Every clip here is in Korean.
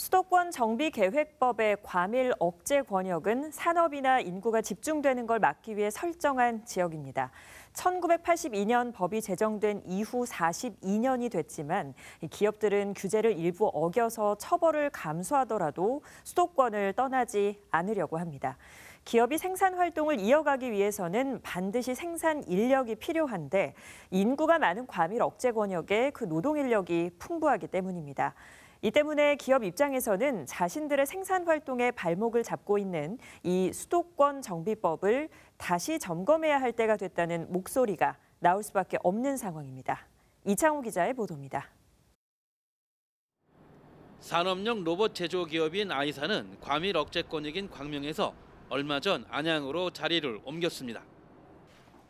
수도권 정비계획법의 과밀 억제 권역은 산업이나 인구가 집중되는 걸 막기 위해 설정한 지역입니다. 1982년 법이 제정된 이후 42년이 됐지만 기업들은 규제를 일부 어겨서 처벌을 감수하더라도 수도권을 떠나지 않으려고 합니다. 기업이 생산 활동을 이어가기 위해서는 반드시 생산 인력이 필요한데 인구가 많은 과밀 억제 권역에 그 노동 인력이 풍부하기 때문입니다. 이 때문에 기업 입장에서는 자신들의 생산 활동에 발목을 잡고 있는 이 수도권 정비법을 다시 점검해야 할 때가 됐다는 목소리가 나올 수밖에 없는 상황입니다. 이창호 기자의 보도입니다. 산업용 로봇 제조 기업인 아이사는 과밀 억제 권역인 광명에서 얼마 전 안양으로 자리를 옮겼습니다.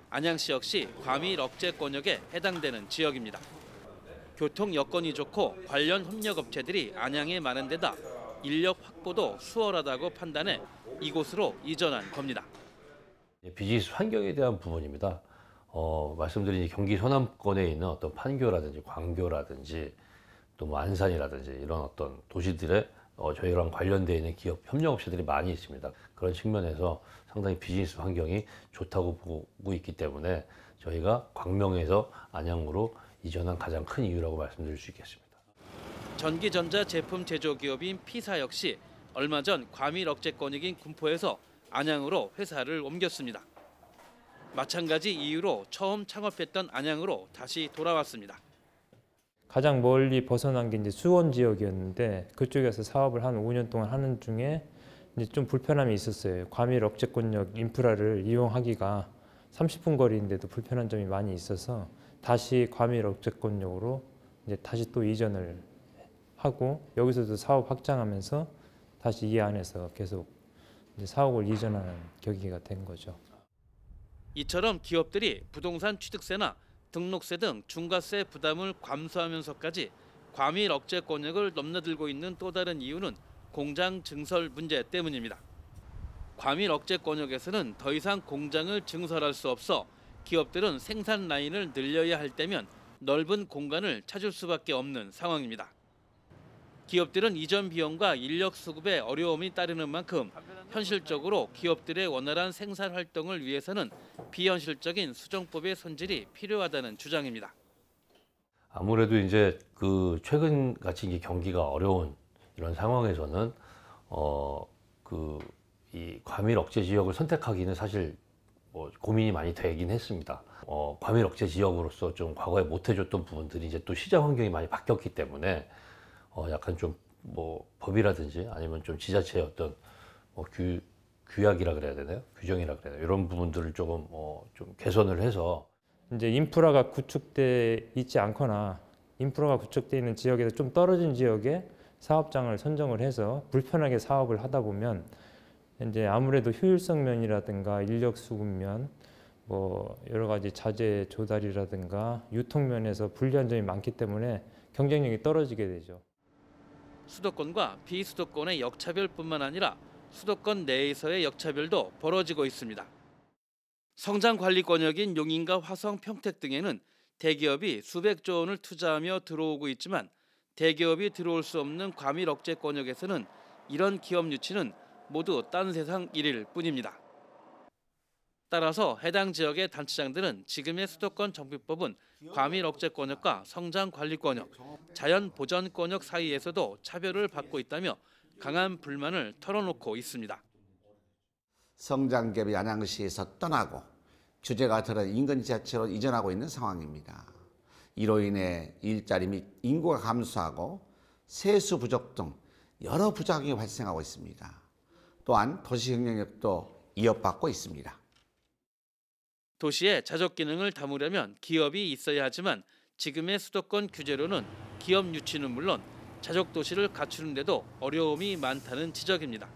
안양시 역시 과밀 억제 권역에 해당되는 지역입니다. 교통 여건이 좋고 관련 협력업체들이 안양에 많은 데다 인력 확보도 수월하다고 판단해 이곳으로 이전한 겁니다. 비즈니스 환경에 대한 부분입니다. 말씀드린 경기 서남권에 있는 어떤 판교라든지 광교라든지 또 뭐 안산이라든지 이런 어떤 도시들에 저희랑 관련되어 있는 기업 협력업체들이 많이 있습니다. 그런 측면에서 상당히 비즈니스 환경이 좋다고 보고 있기 때문에 저희가 광명에서 안양으로 이전한 가장 큰 이유라고 말씀드릴 수 있겠습니다. 전기전자 제품 제조 기업인 P사 역시 얼마 전 과밀 억제 권역인 군포에서 안양으로 회사를 옮겼습니다. 마찬가지 이유로 처음 창업했던 안양으로 다시 돌아왔습니다. 가장 멀리 벗어난 게 이제 수원 지역이었는데 그쪽에서 사업을 한 5년 동안 하는 중에 이제 좀 불편함이 있었어요. 과밀 억제 권역 인프라를 이용하기가 30분 거리인데도 불편한 점이 많이 있어서 다시 과밀 억제 권역으로 이제 다시 또 이전을 하고 여기서도 사업 확장하면서 다시 이 안에서 계속 이제 사업을 이전하는 계기가 된 거죠. 이처럼 기업들이 부동산 취득세나 등록세 등 중과세 부담을 감수하면서까지 과밀 억제 권역을 넘나들고 있는 또 다른 이유는 공장 증설 문제 때문입니다. 과밀 억제 권역에서는 더 이상 공장을 증설할 수 없어 기업들은 생산 라인을 늘려야 할 때면 넓은 공간을 찾을 수밖에 없는 상황입니다. 기업들은 이전 비용과 인력 수급에 어려움이 따르는 만큼 현실적으로 기업들의 원활한 생산 활동을 위해서는 비현실적인 수정법의 손질이 필요하다는 주장입니다. 아무래도 이제 최근 같이 이제 경기가 어려운 이런 상황에서는 이 과밀 억제 지역을 선택하기는 사실 고민이 많이 되긴 했습니다. 과밀 억제 지역으로서 좀 과거에 못 해줬던 부분들이 이제 또 시장 환경이 많이 바뀌었기 때문에 약간 좀 법이라든지 아니면 좀 지자체의 어떤 규약이라 그래야 되나요? 규정이라 그래야 되나요? 이런 부분들을 조금 좀 개선을 해서 이제 인프라가 구축돼 있지 않거나 인프라가 구축돼 있는 지역에서 좀 떨어진 지역에 사업장을 선정을 해서 불편하게 사업을 하다 보면 이제 아무래도 효율성 면이라든가 인력 수급 면, 여러 가지 자재 조달이라든가 유통 면에서 불리한 점이 많기 때문에 경쟁력이 떨어지게 되죠. 수도권과 비수도권의 역차별뿐만 아니라 수도권 내에서의 역차별도 벌어지고 있습니다. 성장 관리 권역인 용인과 화성, 평택 등에는 대기업이 수백조 원을 투자하며 들어오고 있지만 대기업이 들어올 수 없는 과밀 억제 권역에서는 이런 기업 유치는 모두 딴 세상 일일 뿐입니다. 따라서 해당 지역의 단체장들은 지금의 수도권 정비법은 과밀 억제 권역과 성장 관리 권역, 자연 보전 권역 사이에서도 차별을 받고 있다며 강한 불만을 털어놓고 있습니다. 성장기업이 안양시에서 떠나고 규제가 들어 인근 지자체로 이전하고 있는 상황입니다. 이로 인해 일자리 및 인구가 감소하고 세수 부족 등 여러 부작용이 발생하고 있습니다. 또한 도시 경쟁력도 위협받고 있습니다. 도시의 자족 기능을 담으려면 기업이 있어야 하지만 지금의 수도권 규제로는 기업 유치는 물론 자족 도시를 갖추는 데도 어려움이 많다는 지적입니다.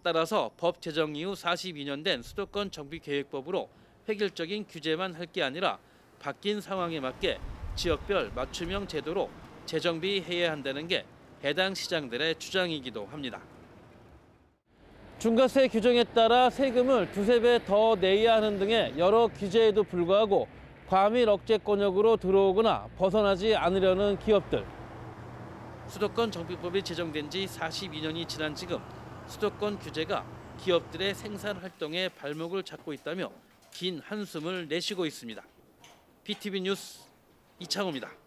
따라서 법 제정 이후 42년 된 수도권 정비계획법으로 획일적인 규제만 할 게 아니라 바뀐 상황에 맞게 지역별 맞춤형 제도로 재정비해야 한다는 게 해당 시장들의 주장이기도 합니다. 중과세 규정에 따라 세금을 두세 배 더 내야 하는 등의 여러 규제에도 불구하고 과밀 억제 권역으로 들어오거나 벗어나지 않으려는 기업들. 수도권 정비법이 제정된 지 42년이 지난 지금 수도권 규제가 기업들의 생산 활동에 발목을 잡고 있다며 긴 한숨을 내쉬고 있습니다. BTV 뉴스 이창호입니다.